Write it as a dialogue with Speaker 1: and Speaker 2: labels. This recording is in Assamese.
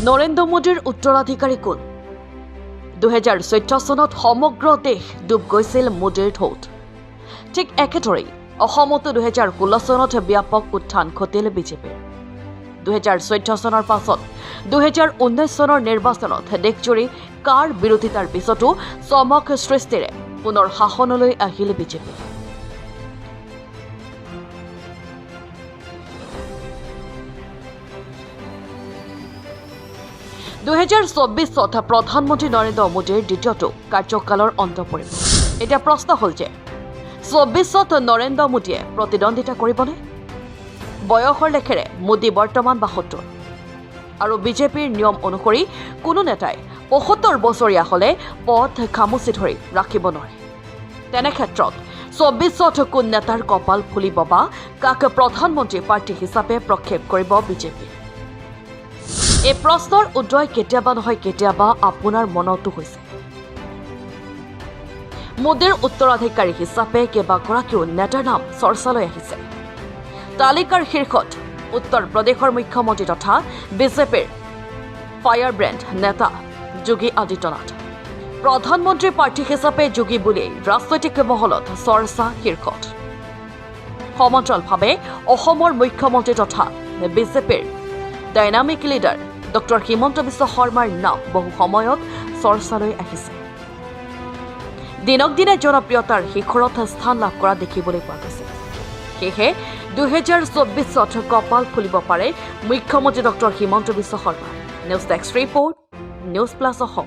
Speaker 1: নৰেন্দ্ৰ মোদীৰ উত্তৰাধিকাৰী কোন 2014 চনত সমগ্ৰ দেশ ডুব গৈছিল মোদীৰ ঢৌত ঠিক একেদৰেই অসমতো 2016 চনত ব্যাপক উত্থান ঘটিল বিজেপিৰ 2014 চনৰ পাছত 2019 চনৰ নিৰ্বাচনত দেশজুৰি কাৰ বিৰোধিতাৰ পিছতো চমক সৃষ্টিৰে পুনৰ শাসনলৈ আহিল বিজেপি চনত প্ৰধানমন্ত্ৰী নৰেন্দ্ৰ মোদীৰ দ্বিতীয়টো কাৰ্যকালৰ অন্ত পৰিব এতিয়া প্ৰশ্ন হ'ল যে 24ত নৰেন্দ্ৰ মোদীয়ে প্ৰতিদ্বন্দ্বিতা কৰিবনে বয়সৰ লেখেৰে মোদী বৰ্তমান 72 আৰু বিজেপিৰ নিয়ম অনুসৰি কোনো নেতাই 75 বছৰীয়া হলে পথ খামুচি ধৰি ৰাখিব নোৱাৰে তেনে ক্ষেত্ৰত 24ত কোন নেতাৰ কপাল ফুলিব বা কাক প্ৰধানমন্ত্ৰী প্ৰাৰ্থী হিচাপে প্ৰক্ষেপ কৰিব বিজেপি এই প্ৰশ্নৰ উদ্ভৱ কেতিয়াবা নহয় কেতিয়াবা আপোনাৰ মনতো হৈছে মোদীৰ উত্তৰাধিকাৰী হিচাপে কেইবাগৰাকীও নেতাৰ নাম চৰ্চালৈ আহিছে তালিকাৰ শীৰ্ষত উত্তৰ প্ৰদেশৰ মুখ্যমন্ত্ৰী তথা বিজেপিৰ ফায়াৰ ব্ৰেণ্ড নেতা যোগী আদিত্যনাথ প্ৰধানমন্ত্ৰী প্ৰাৰ্থী হিচাপে যোগী বুলি ৰাজনৈতিক মহলত চৰ্চা শীৰ্ষত সমান্তৰালভাৱে অসমৰ মুখ্যমন্ত্ৰী তথা বিজেপিৰ ডাইনামিক লিডাৰ ডক্টৰ হিমন্ত বিশ্ব শৰ্মাৰ নাম বহু সময়ত চৰ্চালৈ আহিছে দিনক দিনে জনপ্ৰিয়তাৰ শিখৰত স্থান লাভ কৰা দেখিবলৈ পোৱা গৈছে সেয়েহে 2024 কপাল ফুলিব পাৰে মুখ্যমন্ত্ৰী doctor Himanta Biswa Sarma news desk report news plus Assam